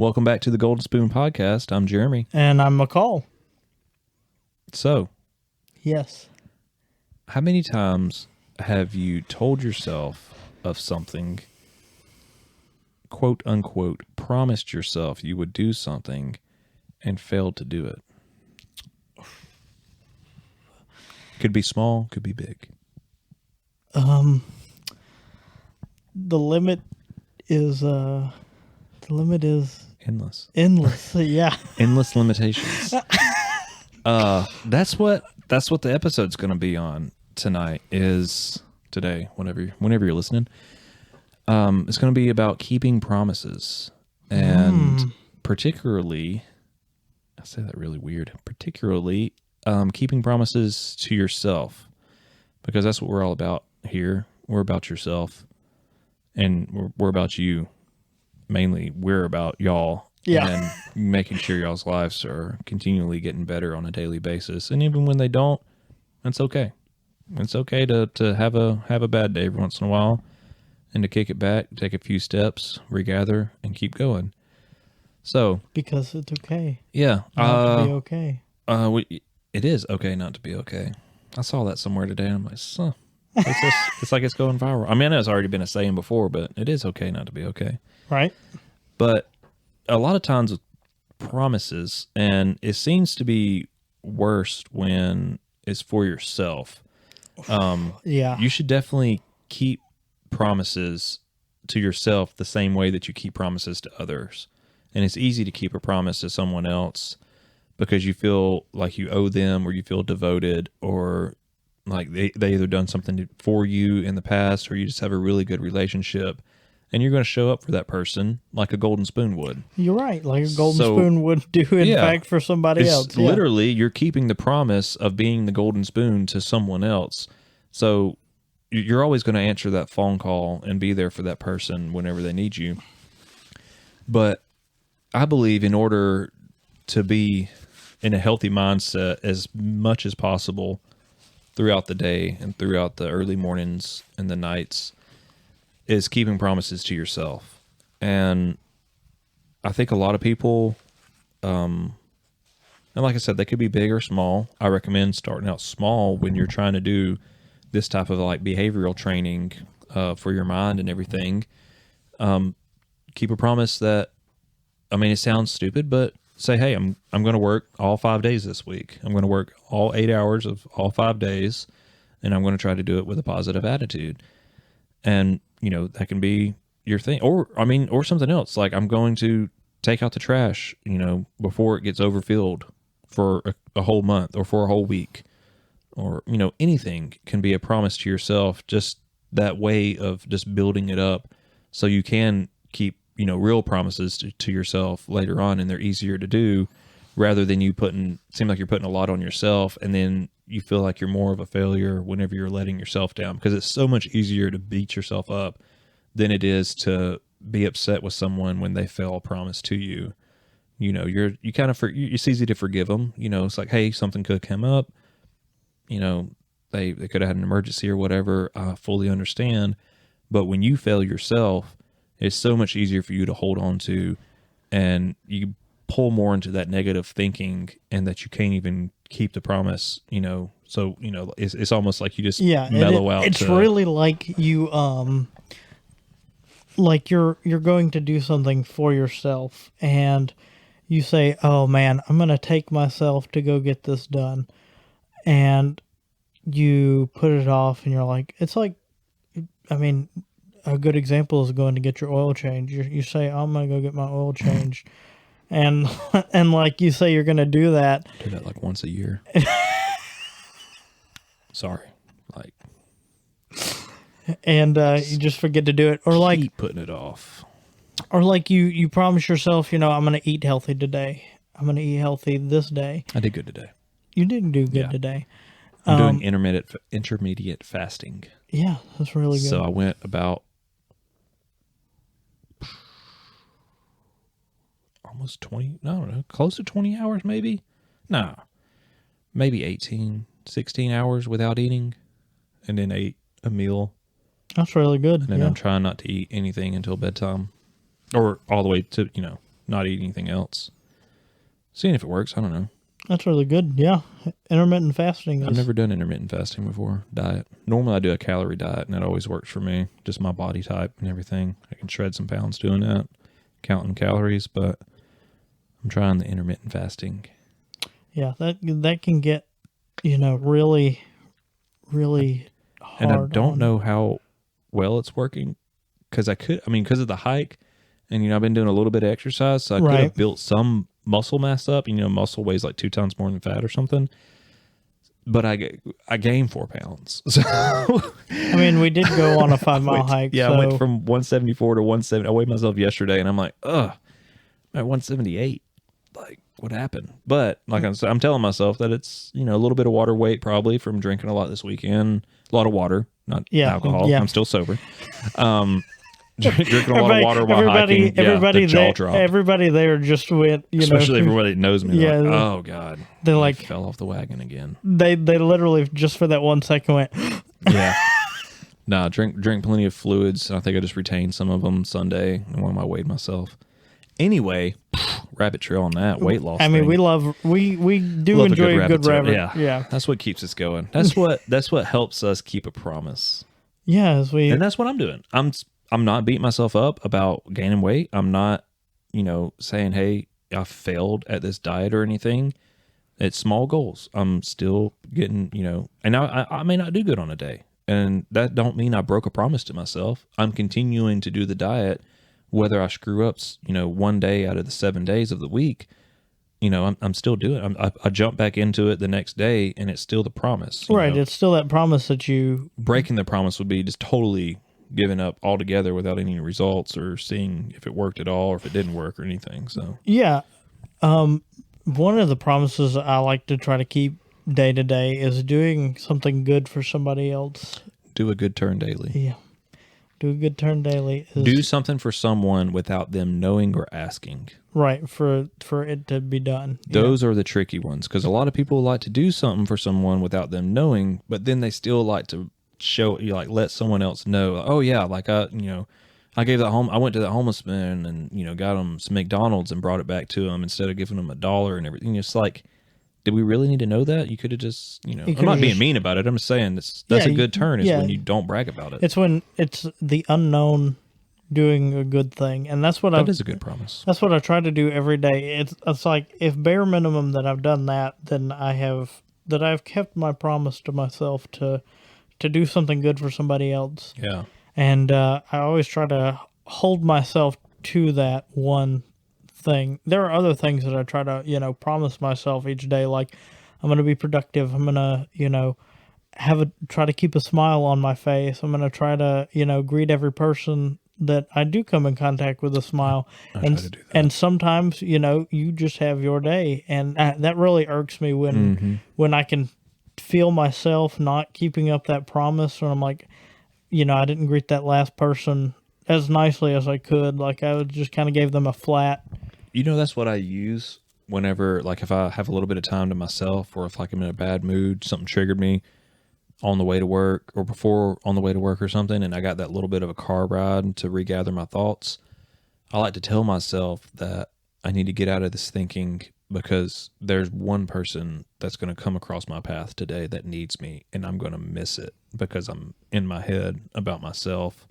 Welcome back to the Golden Spoon Podcast. I'm Jeremy. And I'm McCall. So, Yes. how many times have you told yourself of something, quote unquote, promised yourself you would do something and failed to do it? Could be small, could be big. The limit is Endless. endless. Yeah. Endless limitations. That's what the episode's going to be on today, whenever you're listening. It's going to be about keeping promises, and particularly, I say that really weird, keeping promises to yourself, because that's what we're all about here. We're about yourself, and we're about you. Mainly, we're about y'all. Yeah. And making sure y'all's lives are continually getting better on a daily basis. And even when they don't, that's okay. It's okay to have a bad day every once in a while, and to kick it back, take a few steps, regather, and keep going. So, Because it's okay. yeah. Not to be okay. It is okay not to be okay. I saw that somewhere today, and I'm like, it's like it's going viral. I mean, I know it's already been a saying before, but it is okay not to be okay. Right? But a lot of times with promises, and it seems to be worse when it's for yourself. Yeah. You should definitely keep promises to yourself the same way that you keep promises to others. And it's easy to keep a promise to someone else because you feel like you owe them, or you feel devoted, or like they either done something for you in the past, or you just have a really good relationship. And you're going to show up for that person like a golden spoon would. You're right. Like a golden spoon would do, in fact, for somebody else. Yeah. Literally, you're keeping the promise of being the golden spoon to someone else. So you're always going to answer that phone call and be there for that person whenever they need you. But I believe in order to be in a healthy mindset as much as possible throughout the day and throughout the early mornings and the nights, is keeping promises to yourself. And I think a lot of people, and like I said, they could be big or small. I recommend starting out small when you're trying to do this type of like behavioral training for your mind and everything. Keep a promise that, I mean, it sounds stupid, but say, hey, I'm going to work all 5 days this week. I'm going to work all 8 hours of all 5 days, and I'm going to try to do it with a positive attitude. And, you know, that can be your thing. Or something else. Like, I'm going to take out the trash, you know, before it gets overfilled for a whole month or for a whole week. Or, you know, anything can be a promise to yourself. Just that way of just building it up so you can keep, you know, real promises to yourself later on, and they're easier to do, rather than you seem like you're putting a lot on yourself, and then you feel like you're more of a failure whenever you're letting yourself down, because it's so much easier to beat yourself up than it is to be upset with someone when they fail a promise to you. You know, it's easy to forgive them. You know, it's like, hey, something could come up. You know, they could have had an emergency or whatever. I fully understand. But when you fail yourself, it's so much easier for you to hold on to, and you pull more into that negative thinking, and that you can't even keep the promise, you know. So, you know, it's almost like you just mellow out. It's really like you, like you're going to do something for yourself, and you say, oh man, I'm going to take myself to go get this done. And you put it off, and you're like, it's like, I mean, a good example is going to get your oil change. You say, I'm going to go get my oil changed. And like you say, you're going to do that. I do that like once a year. Sorry. Like. And you just forget to do it. Or like. Keep putting it off. Or like you promise yourself, you know, I'm going to eat healthy today. I'm going to eat healthy this day. I did good today. You did do good today. I'm doing intermediate fasting. Yeah, that's really good. So I went about almost 20, I don't know, close to 20 hours maybe? No, maybe 18, 16 hours without eating, and then ate a meal. That's really good. And then I'm trying not to eat anything until bedtime, or all the way to, 9 not eat anything else. Seeing if it works. I don't know. That's really good. Yeah. Intermittent fasting. I've never done intermittent fasting before. Diet. Normally I do a calorie diet, and that always works for me. Just my body type and everything. I can shred some pounds doing that, counting calories, but I'm trying the intermittent fasting. Yeah, that can get, really, really hard. And I don't know how well it's working because because of the hike, and I've been doing a little bit of exercise, so I could have built some muscle mass up. Muscle weighs like 2 tons more than fat or something. But I gained 4 pounds. So we did go on a 5-mile hike. Yeah, I went from 174 to 170. I weighed myself yesterday, and I'm like, ugh, I'm at 178. Like, what happened? But like I'm telling myself that it's a little bit of water weight probably from drinking a lot this weekend. A lot of water, not alcohol. Yeah. I'm still sober. Drinking a lot of water while hiking. Everybody the jaw drop. Everybody there just went, especially everybody that knows me. Yeah, like, oh God, they like fell off the wagon again. They literally just for that 1 second went. Yeah. Nah, drink plenty of fluids. I think I just retained some of them Sunday when I weighed myself. Anyway, rabbit trail on that weight loss. we do enjoy a good rabbit. Yeah, that's what keeps us going. That's what helps us keep a promise. Yeah, and that's what I'm doing. I'm not beating myself up about gaining weight. I'm not, saying, hey, I failed at this diet or anything. It's small goals. I'm still getting, and I may not do good on a day. And that don't mean I broke a promise to myself. I'm continuing to do the diet, whether I screw up, one day out of the 7 days of the week. I'm still doing it. I jump back into it the next day, and it's still the promise. Right. It's still that promise that you... Breaking the promise would be just totally giving up altogether without any results or seeing if it worked at all or if it didn't work or anything. So yeah. One of the promises I like to try to keep day to day is doing something good for somebody else. Do a good turn daily. Yeah. Do a good turn daily. Do something for someone without them knowing or asking. Right, for it to be done. Those are the tricky ones, because a lot of people like to do something for someone without them knowing, but then they still like to show, let someone else know. Oh yeah, like I gave I went to that homeless man and got him some McDonald's and brought it back to him instead of giving him $1 and everything. It's like, did we really need to know that? You could have just, I'm not being mean about it. I'm just saying that's a good turn is when you don't brag about it. It's when it's the unknown doing a good thing. And that's what that is a good promise. That's what I try to do every day. It's like, if bare minimum that I've done that, then I've kept my promise to myself to do something good for somebody else. Yeah. And I always try to hold myself to that one thing. There are other things that I try to, promise myself each day, like I'm going to be productive. I'm going to, try to keep a smile on my face. I'm going to try to, greet every person that I do come in contact with a smile. And sometimes, you just have your day. And that really irks me when I can feel myself not keeping up that promise, or I'm like, I didn't greet that last person as nicely as I could. Like I just kind of gave them a flat. That's what I use whenever, like if I have a little bit of time to myself, or if like I'm in a bad mood, something triggered me on the way to work or before on the way to work or something, and I got that little bit of a car ride to regather my thoughts. I like to tell myself that I need to get out of this thinking, because there's one person that's going to come across my path today that needs me, and I'm going to miss it because I'm in my head about myself,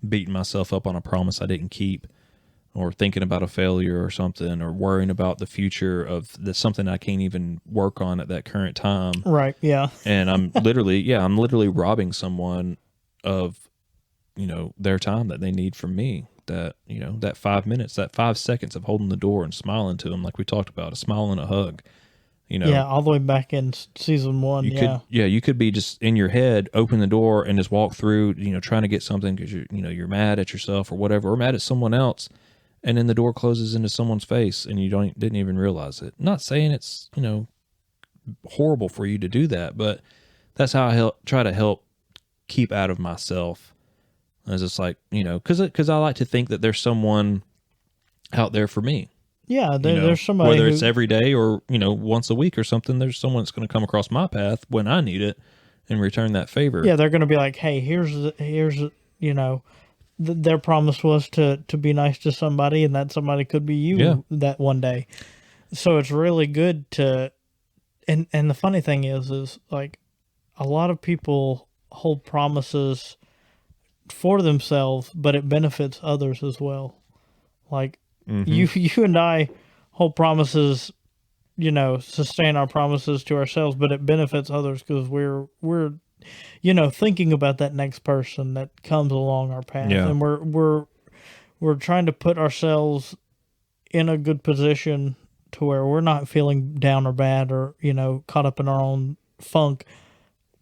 beating myself up on a promise I didn't keep, or thinking about a failure or something, or worrying about the future of something I can't even work on at that current time. Right. Yeah. And I'm literally robbing someone of, their time that they need from me. That, that 5 minutes, that 5 seconds of holding the door and smiling to them, like we talked about, a smile and a hug, Yeah, all the way back in season 1. You could be just in your head, open the door and just walk through, trying to get something because you're mad at yourself or whatever, or mad at someone else. And then the door closes into someone's face and you didn't even realize it. Not saying it's, horrible for you to do that, but that's how I try to help keep out of myself. It's just like, because I like to think that there's someone out there for me. Yeah, there's somebody. Whether it's every day or, once a week or something, there's someone that's going to come across my path when I need it and return that favor. Yeah, they're going to be like, hey, here's their promise was to be nice to somebody, and that somebody could be you Yeah. that one day. So it's really good to, and the funny thing is like a lot of people hold promises for themselves, but it benefits others as well. Like you and I hold promises, sustain our promises to ourselves, but it benefits others because we're thinking about that next person that comes along our path, Yeah. and we're trying to put ourselves in a good position to where we're not feeling down or bad or caught up in our own funk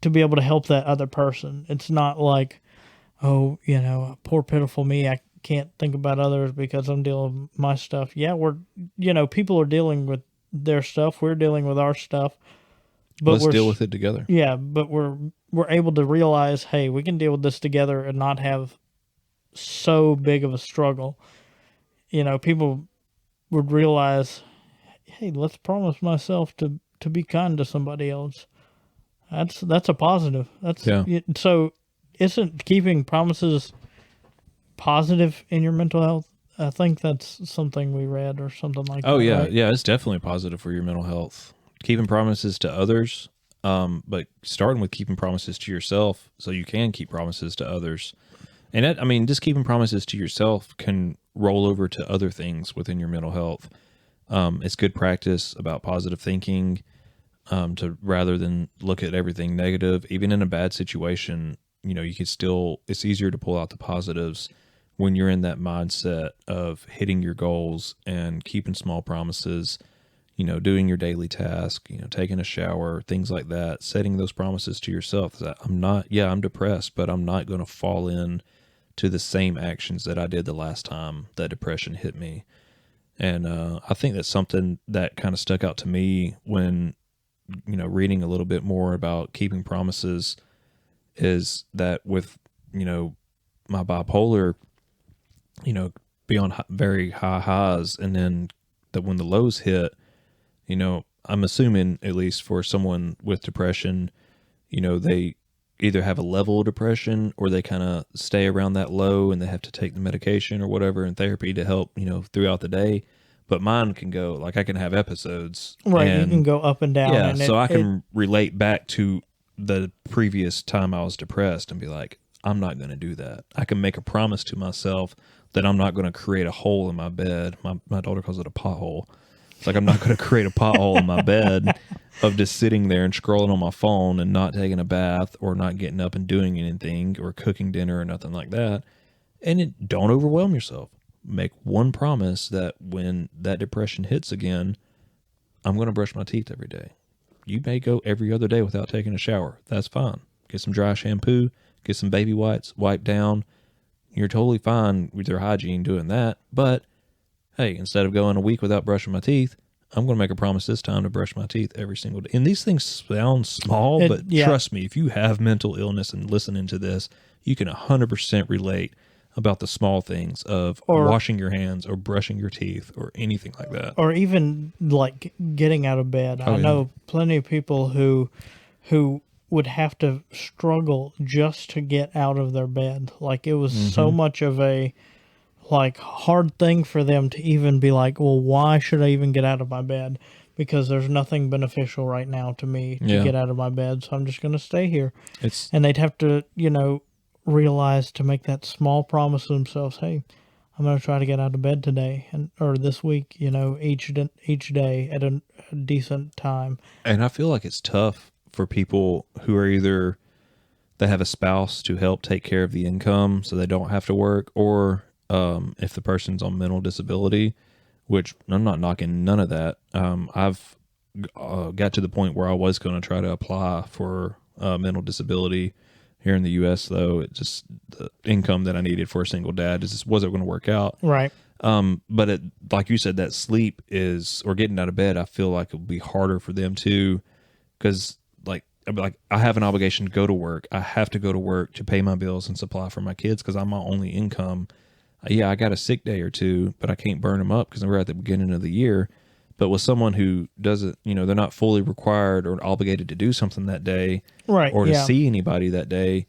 to be able to help that other person. It's not like, oh, poor pitiful me, I can't think about others because I'm dealing with my stuff. Yeah, people are dealing with their stuff, we're dealing with our stuff, but Let's deal with it together. yeah, but we're able to realize, hey, we can deal with this together and not have so big of a struggle. People would realize, hey, let's promise myself to be kind to somebody else. That's a positive. Yeah. So isn't keeping promises positive in your mental health? I think that's something we read or something like that. Oh yeah, right? yeah, it's definitely positive for your mental health. Keeping promises to others, but starting with keeping promises to yourself so you can keep promises to others. And that, I mean, just keeping promises to yourself can roll over to other things within your mental health. It's good practice about positive thinking, to rather than look at everything negative. Even in a bad situation, you can still, it's easier to pull out the positives when you're in that mindset of hitting your goals and keeping small promises, doing your daily task, taking a shower, things like that, setting those promises to yourself that I'm depressed, but I'm not going to fall in to the same actions that I did the last time that depression hit me. And I think that's something that kind of stuck out to me when, reading a little bit more about keeping promises, is that with, my bipolar, be on very high highs, and then that when the lows hit, I'm assuming, at least for someone with depression, they either have a level of depression or they kind of stay around that low and they have to take the medication or whatever in therapy to help, throughout the day. But mine can go, like, I can have episodes. Right, and, you can go up and down. Yeah, and so I can relate back to the previous time I was depressed and be like, I'm not going to do that. I can make a promise to myself that I'm not going to create a hole in my bed. My daughter calls it a pothole. It's like, I'm not going to create a pothole in my bed of just sitting there and scrolling on my phone and not taking a bath or not getting up and doing anything or cooking dinner or nothing like that. And don't overwhelm yourself. Make one promise that when that depression hits again, I'm going to brush my teeth every day. You may go every other day without taking a shower. That's fine. Get some dry shampoo, get some baby wipes, wipe down. You're totally fine with your hygiene doing that. But hey, instead of going a week without brushing my teeth, I'm going to make a promise this time to brush my teeth every single day. And these things sound small, but trust me, if you have mental illness and listening to this, you can 100% relate about the small things of washing your hands or brushing your teeth or anything like that. Or even like getting out of bed. I know plenty of people who would have to struggle just to get out of their bed. Like it was so much of a hard thing for them to even be like, well, why should I even get out of my bed? Because there's nothing beneficial right now to me to get out of my bed, so I'm just going to stay here. And they'd have to, realize to make that small promise to themselves, hey, I'm going to try to get out of bed today or this week, each day at a decent time. And I feel like it's tough for people who are either they have a spouse to help take care of the income so they don't have to work, or if the person's on mental disability, which I'm not knocking none of that. I've got to the point where I was going to try to apply for mental disability here in the U.S., though. It just, the income that I needed for a single dad just wasn't going to work out. Right. But it, like you said, that sleep is, or getting out of bed, I feel like it would be harder for them too, because like I have an obligation to go to work. I have to go to work to pay my bills and supply for my kids because I'm my only income. Yeah, I got a sick day or two, but I can't burn them up because we're at the beginning of the year. But with someone who doesn't, they're not fully required or obligated to do something that day, right, or to see anybody that day,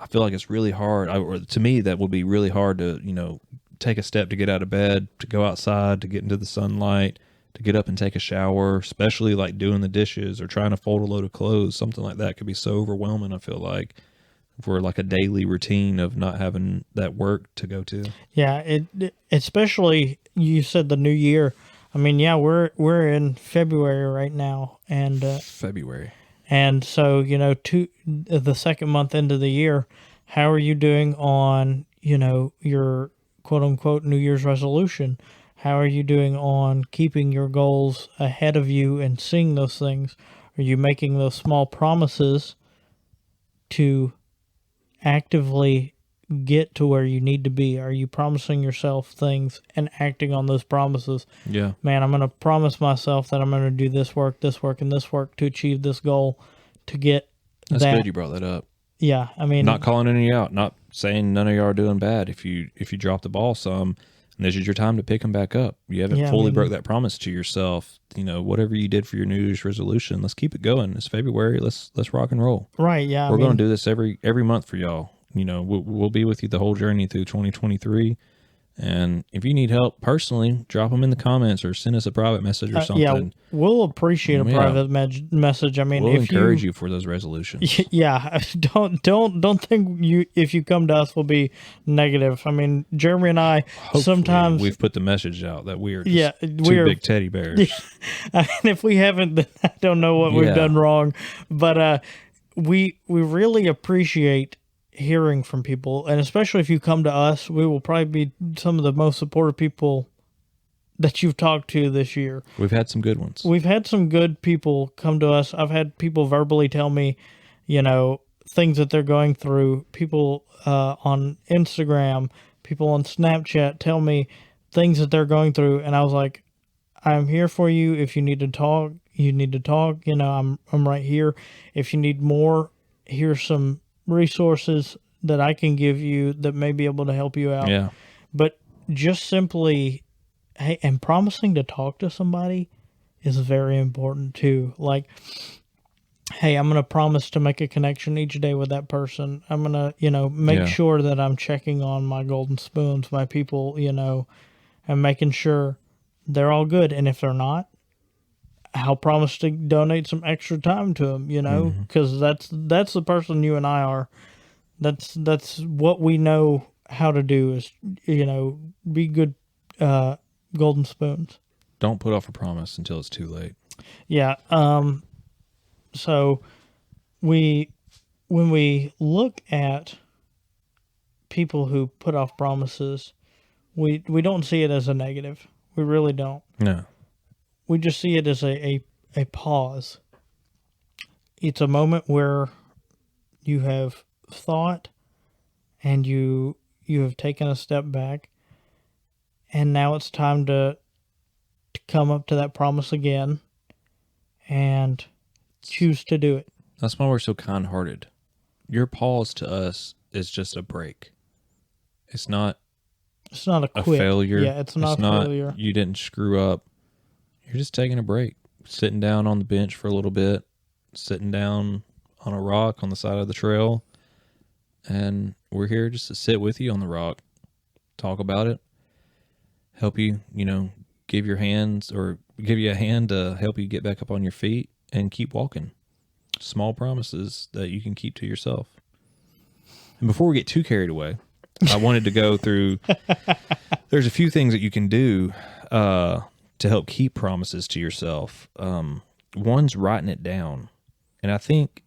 I feel like it's really hard. Or to me, that would be really hard to, take a step to get out of bed, to go outside, to get into the sunlight, to get up and take a shower, especially like doing the dishes or trying to fold a load of clothes. Something like that could be so overwhelming, I feel like, for like a daily routine of not having that work to go to. Yeah, especially you said the new year. I mean, yeah, we're in February right now, and February. And so, the second month into the year, how are you doing on, your quote unquote New Year's resolution? How are you doing on keeping your goals ahead of you and seeing those things? Are you making those small promises to actively get to where you need to be? Are you promising yourself things and acting on those promises? Yeah. Man, I'm going to promise myself that I'm going to do this work, and this work to achieve this goal, to get That's that. good you brought that up. Yeah, I mean, not calling any out, not saying none of y'all are doing bad. If you drop the ball some, and this is your time to pick them back up. You haven't fully broke that promise to yourself. Whatever you did for your New Year's resolution, let's keep it going. It's February. Let's rock and roll. Right? Yeah, we're going to do this every month for y'all. We'll be with you the whole journey through 2023. And if you need help personally, drop them in the comments or send us a private message or something. Yeah, we'll appreciate a private message. I mean, we'll encourage you for those resolutions. Yeah, don't think if you come to us will be negative. I mean, Jeremy and I sometimes we've put the message out that we are just two big teddy bears. I mean, if we haven't, then I don't know what we've done wrong. But we really appreciate hearing from people, and especially if you come to us, we will probably be some of the most supportive people that you've talked to this year. We've had some good ones. We've had some good people come to us. I've had people verbally tell me, things that they're going through. People on Instagram, people on Snapchat tell me things that they're going through, and I was like, I'm here for you. If you need to talk, you need to talk. I'm right here. If you need more, here's some resources that I can give you that may be able to help you out. Yeah. But just simply, hey, and promising to talk to somebody is very important too. Like, hey, I'm going to promise to make a connection each day with that person. I'm going to, make sure that I'm checking on my golden spoons, my people, and making sure they're all good. And if they're not, I'll promise to donate some extra time to them, because that's the person you and I are. That's what we know how to do is, be good golden spoons. Don't put off a promise until it's too late. Yeah. So when we look at people who put off promises, we don't see it as a negative. We really don't. No. We just see it as a pause. It's a moment where you have thought and you have taken a step back, and now it's time to come up to that promise again and choose to do it. That's why we're so kind-hearted. Your pause to us is just a break. It's not a quit. Failure. Yeah, it's not a failure. You didn't screw up. You're just taking a break, sitting down on the bench for a little bit, sitting down on a rock on the side of the trail, and we're here just to sit with you on the rock, talk about it, help you, give you a hand to help you get back up on your feet and keep walking. Small promises that you can keep to yourself. And before we get too carried away, I wanted to go through, there's a few things that you can do to help keep promises to yourself. One's writing it down. And I think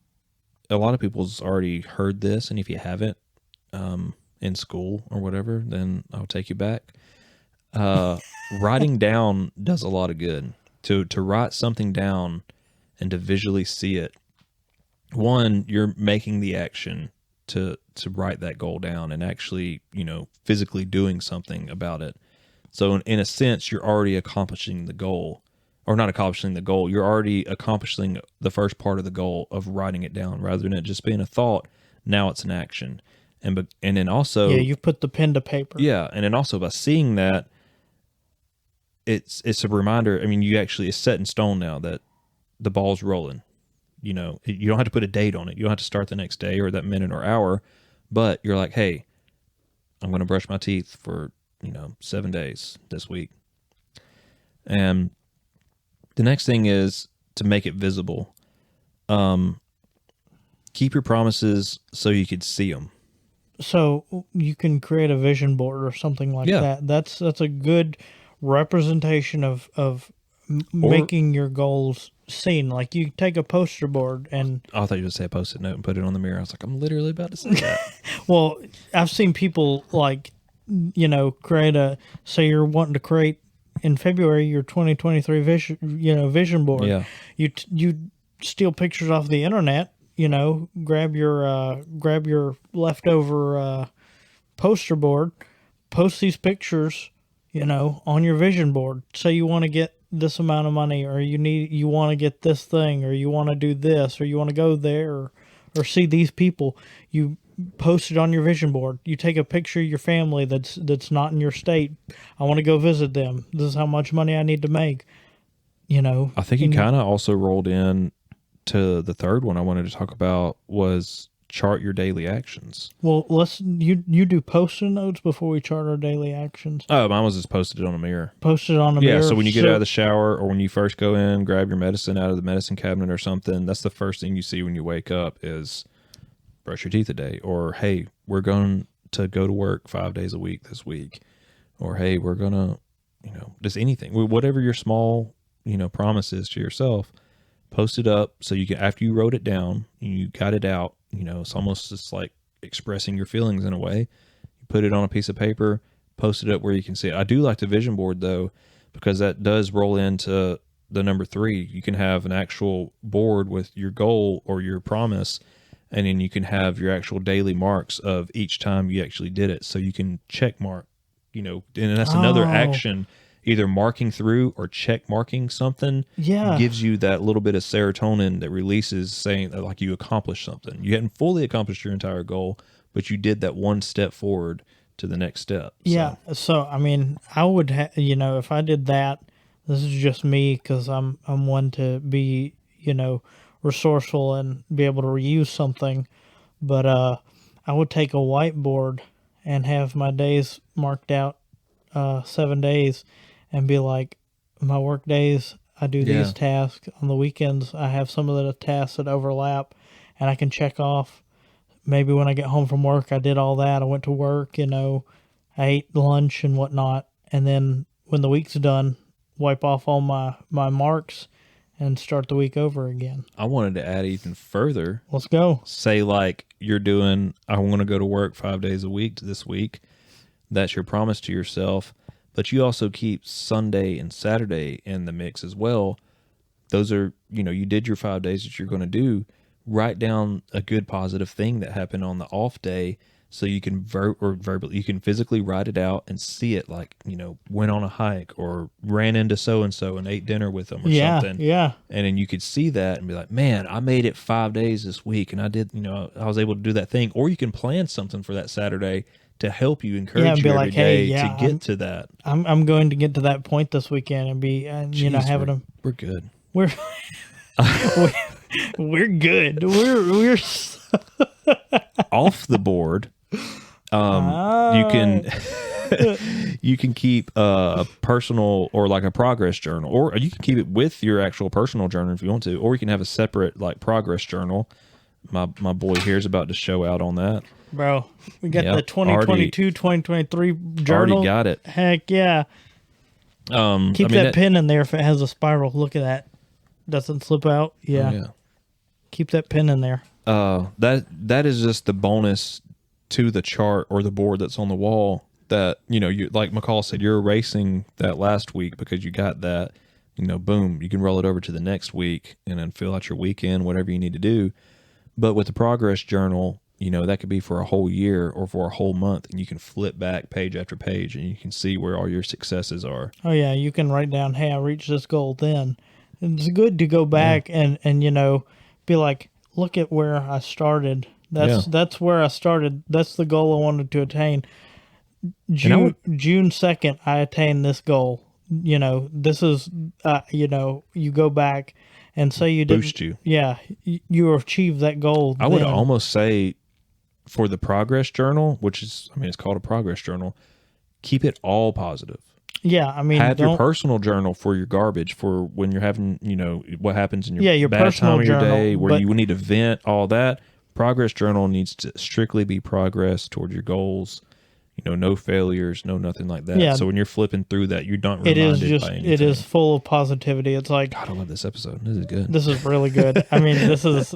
a lot of people's already heard this, and if you haven't, in school or whatever, then I'll take you back. Writing down does a lot of good. To write something down and to visually see it. One, you're making the action to write that goal down and actually, physically doing something about it. So in a sense, you're already accomplishing the goal, or not accomplishing the goal. You're already accomplishing the first part of the goal of writing it down, rather than it just being a thought. Now it's an action, and then also, you put the pen to paper. Yeah, and then also by seeing that, it's a reminder. I mean, it's set in stone now that the ball's rolling. You don't have to put a date on it. You don't have to start the next day or that minute or hour, But you're like, hey, I'm going to brush my teeth for, 7 days this week. And the next thing is to make it visible. Keep your promises so you could see them. So you can create a vision board or something like that. That's a good representation of making your goals seen. Like you take a poster board and I thought you would say a post-it note and put it on the mirror. I was like, I'm literally about to say that. well, I've seen people like, say you're wanting to create in February your 2023 vision board. Yeah. You steal pictures off the internet, grab your leftover poster board, post these pictures, on your vision board. Say you want to get this amount of money, or you want to get this thing, or you want to do this, or you want to go there, or see these people. You post it on your vision board. You take a picture of your family that's not in your state. I want to go visit them. This is how much money I need to make. I think you kind of also rolled in to the third one I wanted to talk about was chart your daily actions. Well, you do post-it notes before we chart our daily actions. Oh, mine was just posted on a mirror. Posted on a mirror. Yeah, so when you get out of the shower or when you first go in, grab your medicine out of the medicine cabinet or something, that's the first thing you see when you wake up is brush your teeth a day. Or, hey, we're going to go to work 5 days a week this week. Or, hey, we're going to, just anything. Whatever your small, promise is to yourself, post it up so you can, after you wrote it down, you got it out, it's almost just like expressing your feelings in a way. You put it on a piece of paper, post it up where you can see it. I do like the vision board though, because that does roll into the number 3. You can have an actual board with your goal or your promise, and then you can have your actual daily marks of each time you actually did it. So you can check mark, and that's another action. Either marking through or check marking something gives you that little bit of serotonin that releases saying that like you accomplished something. You hadn't fully accomplished your entire goal, but you did that one step forward to the next step. Yeah. So, I mean, I would, if I did that, this is just me because I'm one to be, resourceful and be able to reuse something. But I would take a whiteboard and have my days marked out 7 days. And be like, my work days, I do these tasks. On the weekends, I have some of the tasks that overlap, and I can check off. Maybe when I get home from work, I did all that. I went to work, I ate lunch and whatnot. And then when the week's done, wipe off all my marks and start the week over again. I wanted to add even further. Let's go. Say like you're doing, I want to go to work 5 days a week this week. That's your promise to yourself. But you also keep Sunday and Saturday in the mix as well. Those are, you did your 5 days that you're going to do. Write down a good positive thing that happened on the off day so you can verbally, you can physically write it out and see it like, went on a hike or ran into so-and-so and ate dinner with them or something. Yeah. And then you could see that and be like, man, I made it 5 days this week and I did, I was able to do that thing. Or you can plan something for that Saturday to help you, encourage you every day to get to that. I'm going to get to that point this weekend and be, having them. We're good. We're we're good. We're off the board. You can you can keep a personal or like a progress journal, or you can keep it with your actual personal journal if you want to, or you can have a separate like progress journal. My boy here is about to show out on that. Bro, we got the 2022, 2023 journal. Already got it. Heck yeah. Keep that pin in there if it has a spiral. Look at that. Doesn't slip out. Yeah. Oh, yeah. Keep that pin in there. That is just the bonus to the chart or the board that's on the wall that, you like McCall said, you're erasing that last week because you got that, boom, you can roll it over to the next week and then fill out your weekend, whatever you need to do. But with the progress journal, that could be for a whole year or for a whole month, and you can flip back page after page and you can see where all your successes are. Oh yeah, you can write down, hey, I reached this goal then. It's good to go back and be like, look at where I started. That's where I started. That's the goal I wanted to attain. June 2nd, I attained this goal. This is, you go back and say you didn't. Boost you. Yeah, you achieved that goal. I would almost say for the progress journal, which is, I mean, it's called a progress journal, keep it all positive. Yeah, I mean, Have your personal journal for your garbage, for when you're having, you know, what happens in your, your bad personal time of your journal, day where but- you need to vent, all that. Progress journal needs to strictly be progress toward your goals. You know, no failures, no nothing like that. Yeah. So when you're flipping through that, you're not it reminded is just, by anything. it is full of positivity. It's like, God, I love this episode. This is good. this is really good. I mean, this is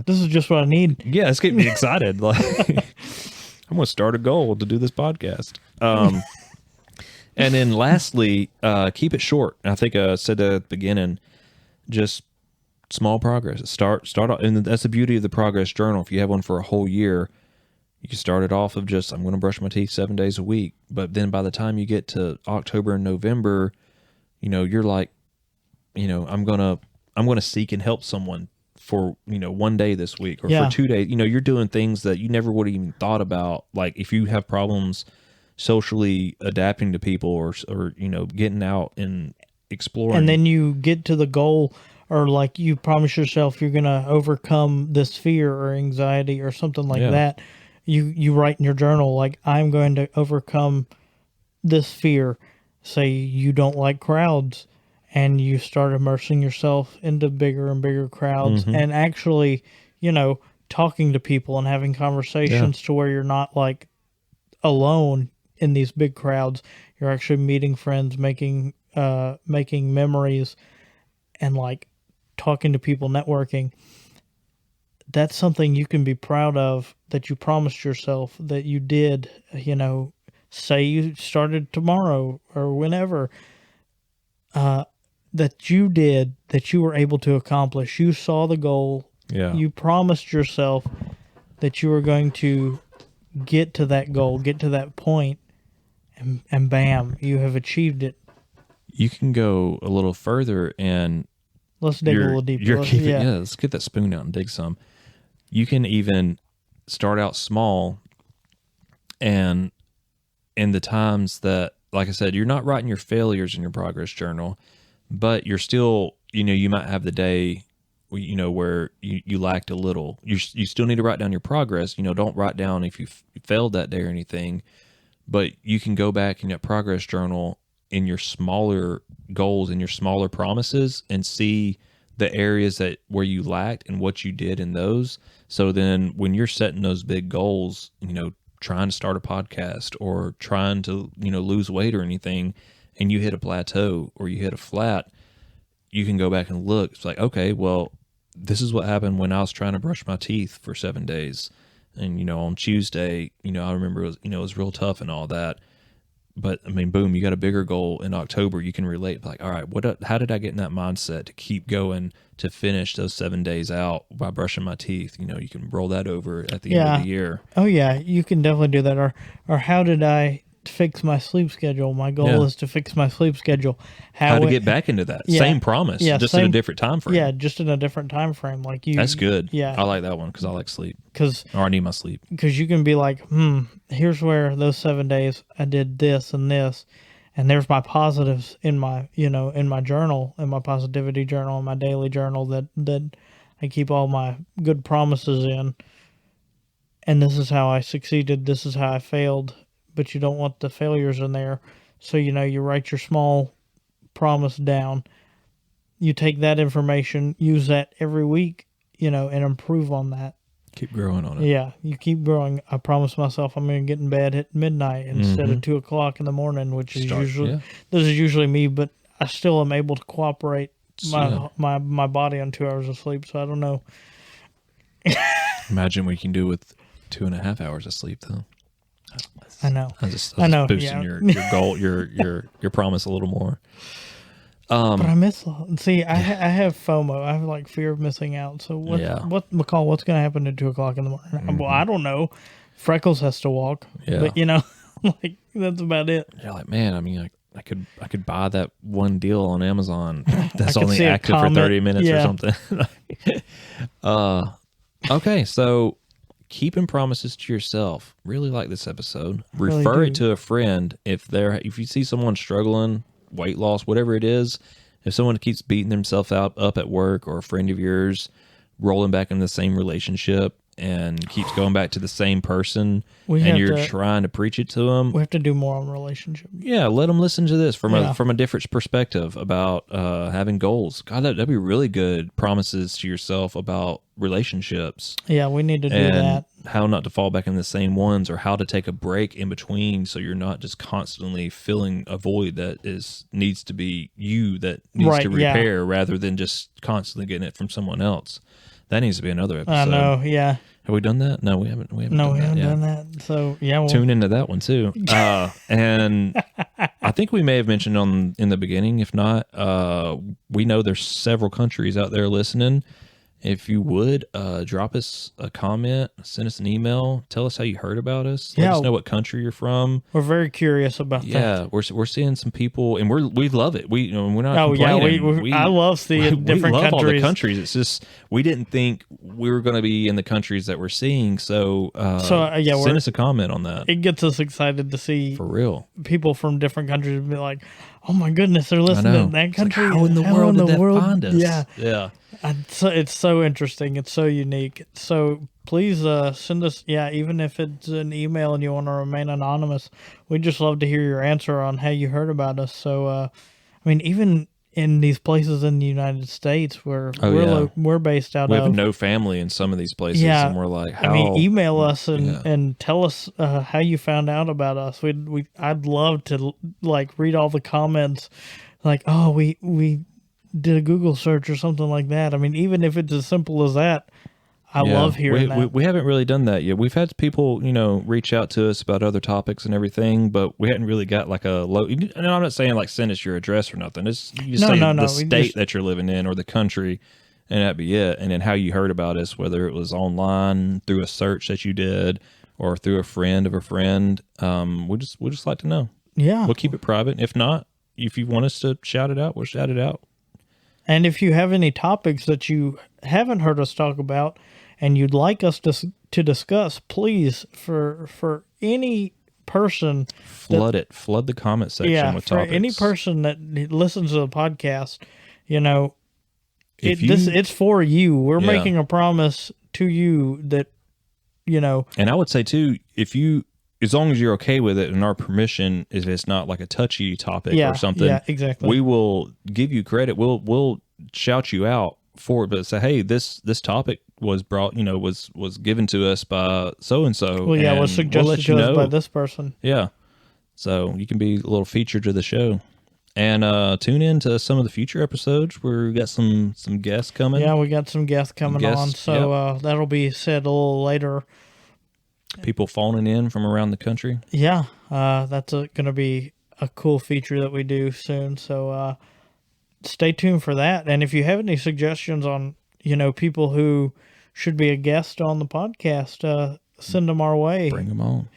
just what I need. Yeah, it's getting me excited. Like, I'm going to start a goal to do this podcast. And then lastly, keep it short. I think I said that at the beginning, just small progress. Start off, and that's the beauty of the progress journal. If you have one for a whole year, you can start it off of just, I'm going to brush my teeth 7 days a week. But then by the time you get to October and November, you know, you're like, you know, I'm going to seek and help someone for, you know, 1 day this week or for 2 days. You know, you're doing things that you never would have even thought about. Like if you have problems socially adapting to people or you know, getting out and exploring. And then you get to the goal, or like you promise yourself you're going to overcome this fear or anxiety or something like that. You write in your journal, like, I'm going to overcome this fear. Say you don't like crowds, and you start immersing yourself into bigger and bigger crowds, and actually, you know, talking to people and having conversations to where you're not like alone in these big crowds. You're actually meeting friends, making memories, and like talking to people, networking. That's something you can be proud of, that you promised yourself that you did. You know, say you started tomorrow or whenever, that you did, that you were able to accomplish. You saw the goal. Yeah. You promised yourself that you were going to get to that goal, get to that point, and bam, you have achieved it. You can go a little further and let's dig a little deeper. Let's get that spoon out and dig some. You can even start out small, and in the times that, like I said, you're not writing your failures in your progress journal, but you're still, you know, you might have the day, you know, where you lacked a little. You still need to write down your progress. You know, don't write down if you failed that day or anything, but you can go back in that progress journal in your smaller goals and your smaller promises and see the areas that where you lacked and what you did in those. So then when you're setting those big goals, you know, trying to start a podcast or trying to, you know, lose weight or anything, and you hit a plateau or you hit a flat, you can go back and look. It's like, okay, well, this is what happened when I was trying to brush my teeth for 7 days. And, you know, on Tuesday, you know, I remember it was, you know, it was real tough and all that. But I mean, boom, you got a bigger goal in October. You can relate, like, all right, how did I get in that mindset to keep going to finish those 7 days out by brushing my teeth? You know, you can roll that over at the end of the year. Oh yeah, you can definitely do that. Or how did I fix my sleep schedule? My goal is to fix my sleep schedule. How to get back into that same promise, just in a different time frame. Yeah, just in a different time frame. Like you. That's good. Yeah, I like that one because I like sleep. Or I need my sleep. Because you can be like, here's where those 7 days I did this and this, and there's my positives in my, you know, in my journal, in my positivity journal, in my daily journal that I keep all my good promises in. And this is how I succeeded. This is how I failed. But you don't want the failures in there. So, you know, you write your small promise down. You take that information, use that every week, you know, and improve on that. Keep growing on it. Yeah, you keep growing. I promise myself I'm going to get in bed at midnight instead of 2 o'clock in the morning, which is this is usually me, but I still am able to cooperate my body on 2 hours of sleep. So I don't know. Imagine what you can do with 2.5 hours of sleep, though. I know. I was just boosting your goal, your promise a little more. But I miss. See, I have FOMO. I have like fear of missing out. So what McCall? What's going to happen at 2 o'clock in the morning? Well, I don't know. Freckles has to walk. Yeah. But you know, like that's about it. You're like, man. I mean, I could buy that one deal on Amazon that's only active for 30 minutes or something. Okay, so keeping promises to yourself. Really like this episode. Refer it to a friend if you see someone struggling, weight loss, whatever it is. If someone keeps beating themselves up at work, or a friend of yours rolling back in the same relationship, and keeps going back to the same person, We and have you're to- trying to preach it to them. We have to do more on relationships. Yeah, let them listen to this from Yeah. a different perspective about having goals. God, that'd be really good promises to yourself about relationships Yeah, we need to do and that. how not to fall back in the same ones, or how to take a break in between so you're not just constantly filling a void that needs to be you that needs Right, to yeah. repair rather than just constantly getting it from someone else. That needs to be another episode. I know. Yeah. Have we done that? No, we haven't. We haven't. No, done we that haven't yet. done that. So yeah, well, Tune into that one too. And I think we may have mentioned in the beginning. If not, we know there's several countries out there listening. If you would drop us a comment, send us an email, tell us how you heard about us. Let Yeah. us know what country you're from. we're very curious about that. Yeah, we're seeing some people, and we love it. We're not. Oh yeah, complaining. I love seeing different we love countries. all the countries. It's just we didn't think we were going to be in the countries that we're seeing. So yeah, send us a comment on that. It gets us excited to see For real. people from different countries and be like, "Oh my goodness, they're I listening know. to that It's like, country. how in the world did that find us? Yeah, Yeah. it's so interesting. It's so unique. So please send us, even if it's an email and you want to remain anonymous, we'd just love to hear your answer on how you heard about us. So, I mean, even in these places in the United States where we're based out We of, have no family in some of these places, Yeah. and we're like, how? I mean, email us Yeah. and tell us how you found out about us. I'd love to like read all the comments, like, oh, we did a Google search or something like that. I mean, even if it's as simple as that, I Yeah. love hearing that. We haven't really done that yet. We've had people, reach out to us about other topics and everything, but we hadn't really got like a low. And I'm not saying like send us your address or nothing. It's you just say No. the We state just- that you're living in or the country, and that'd be it. And then how you heard about us, whether it was online through a search that you did or through a friend of a friend. We just like to know. Yeah. We'll keep it private. If not, if you want us to shout it out, we'll shout it out. And if you have any topics that you haven't heard us talk about and you'd like us to discuss, please, for any person, Flood the comment section with for topics. any person that listens to the podcast, If it's for you. We're Yeah. making a promise to you that, And I would say too, as long as you're okay with it and our permission, if it's not like a touchy topic or something, Yeah, exactly. we will give you credit. We'll shout you out for it, but say, hey, this topic was brought, was given to us by so and so. Well, yeah, was suggested to us by this person. Yeah, so you can be a little featured to the show, and tune in to some of the future episodes where we got some guests coming. Yeah, we got some guests coming on, so that'll be said a little later. People phoning in from around the country. Yeah, that's going to be a cool feature that we do soon. So stay tuned for that. And if you have any suggestions on, people who should be a guest on the podcast, send them our way. Bring them on.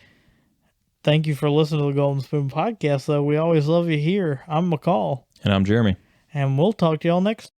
Thank you for listening to the Golden Spoon Podcast, though. We always love you here. I'm McCall. And I'm Jeremy. And we'll talk to y'all next